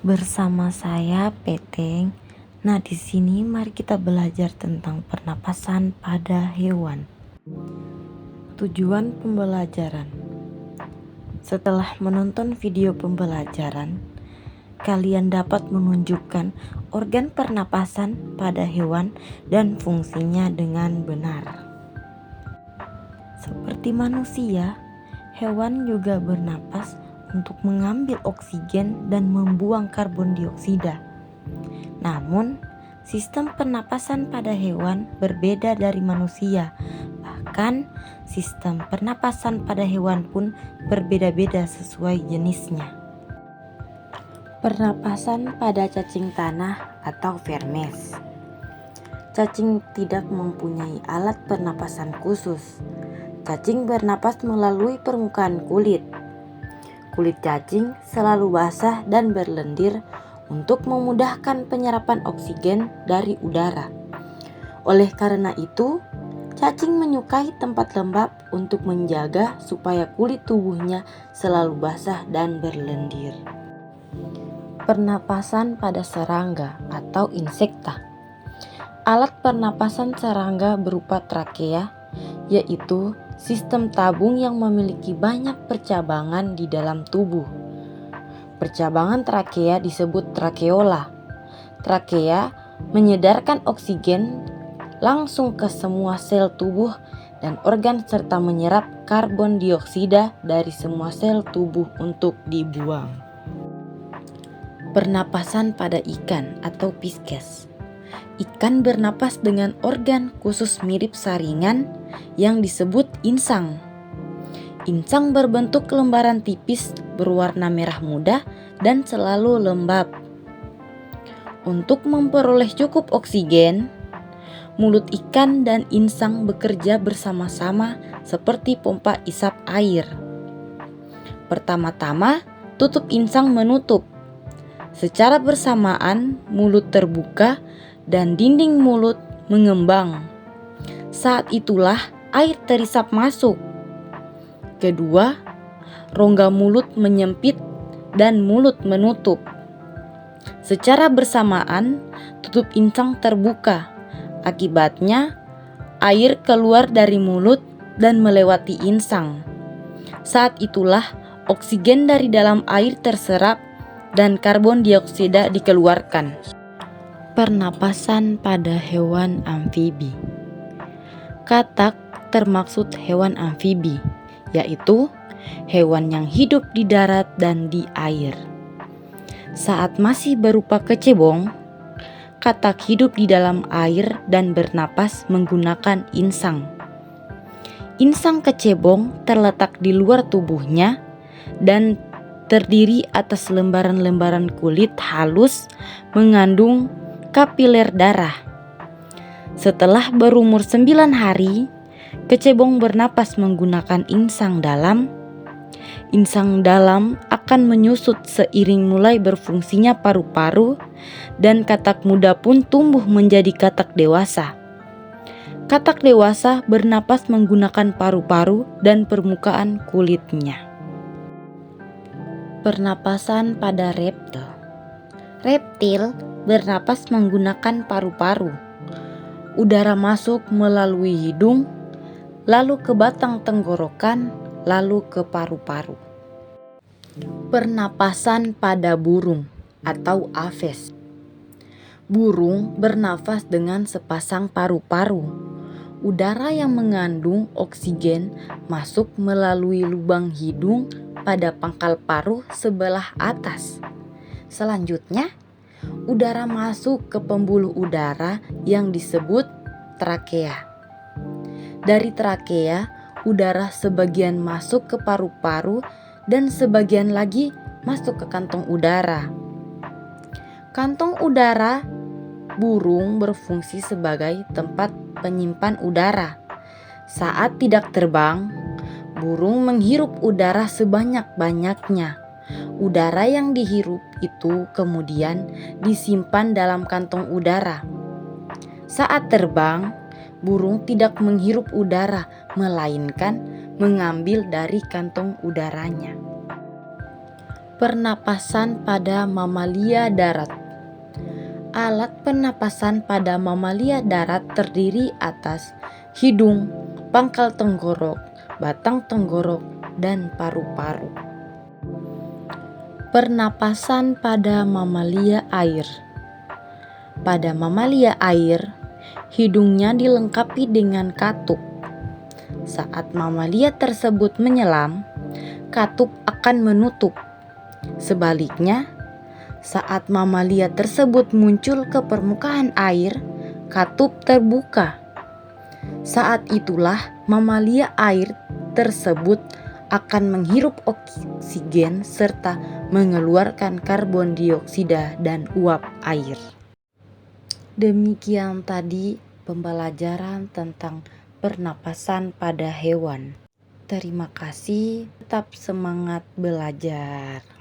Bersama saya Peteng. Nah, di sini mari kita belajar tentang pernapasan pada hewan. Tujuan pembelajaran. Setelah menonton video pembelajaran, kalian dapat menunjukkan organ pernapasan pada hewan dan fungsinya dengan benar. Seperti manusia, hewan juga bernapas untuk mengambil oksigen dan membuang karbon dioksida. Namun, sistem pernapasan pada hewan berbeda dari manusia. Bahkan, sistem pernapasan pada hewan pun berbeda-beda sesuai jenisnya. Pernapasan pada cacing tanah atau vermes. Cacing tidak mempunyai alat pernapasan khusus. Cacing bernapas melalui permukaan kulit. Kulit cacing selalu basah dan berlendir untuk memudahkan penyerapan oksigen dari udara. Oleh karena itu, cacing menyukai tempat lembab untuk menjaga supaya kulit tubuhnya selalu basah dan berlendir. Pernapasan pada serangga atau insekta. Alat pernapasan serangga berupa trakea, yaitu sistem tabung yang memiliki banyak percabangan di dalam tubuh. Percabangan trakea disebut trakeola. Trakea menyedarkan oksigen langsung ke semua sel tubuh dan organ serta menyerap karbon dioksida dari semua sel tubuh untuk dibuang. Pernapasan pada ikan atau pisces. Ikan bernapas dengan organ khusus mirip saringan yang disebut insang. Insang berbentuk lembaran tipis berwarna merah muda dan selalu lembab. Untuk memperoleh cukup oksigen, mulut ikan dan insang bekerja bersama-sama seperti pompa isap air. Pertama-tama, tutup insang menutup. Secara bersamaan, mulut terbuka dan dinding mulut mengembang. Saat itulah air terisap masuk. Kedua, rongga mulut menyempit dan mulut menutup. Secara bersamaan, tutup insang terbuka. Akibatnya, air keluar dari mulut dan melewati insang. Saat itulah oksigen dari dalam air terserap dan karbon dioksida dikeluarkan. Pernapasan pada hewan amfibi. Katak termaksud hewan amfibi, yaitu hewan yang hidup di darat dan di air. Saat masih berupa kecebong, katak hidup di dalam air dan bernapas menggunakan insang. Insang kecebong terletak di luar tubuhnya dan terdiri atas lembaran-lembaran kulit halus mengandung kapiler darah. Setelah berumur 9 hari, kecebong bernapas menggunakan insang dalam. Insang dalam akan menyusut seiring mulai berfungsinya paru-paru dan katak muda pun tumbuh menjadi katak dewasa. Katak dewasa bernapas menggunakan paru-paru dan permukaan kulitnya. Pernapasan pada reptil. Reptil bernapas menggunakan paru-paru. Udara masuk melalui hidung, lalu ke batang tenggorokan, lalu ke paru-paru. Pernapasan pada burung atau aves. Burung bernafas dengan sepasang paru-paru. Udara yang mengandung oksigen masuk melalui lubang hidung pada pangkal paruh sebelah atas. Selanjutnya, udara masuk ke pembuluh udara yang disebut trakea. Dari trakea, udara sebagian masuk ke paru-paru dan sebagian lagi masuk ke kantong udara. Kantong udara burung berfungsi sebagai tempat penyimpan udara. Saat tidak terbang, burung menghirup udara sebanyak-banyaknya. Udara yang dihirup itu kemudian disimpan dalam kantong udara. Saat terbang, burung tidak menghirup udara, melainkan mengambil dari kantong udaranya. Pernapasan pada mamalia darat. Alat pernapasan pada mamalia darat terdiri atas hidung, pangkal tenggorok, batang tenggorok, dan paru-paru. Pernapasan pada mamalia air. Pada mamalia air, hidungnya dilengkapi dengan katup. Saat mamalia tersebut menyelam, katup akan menutup. Sebaliknya, saat mamalia tersebut muncul ke permukaan air, katup terbuka. Saat itulah mamalia air tersebut akan menghirup oksigen serta mengeluarkan karbon dioksida dan uap air. Demikian tadi pembelajaran tentang pernapasan pada hewan. Terima kasih, tetap semangat belajar.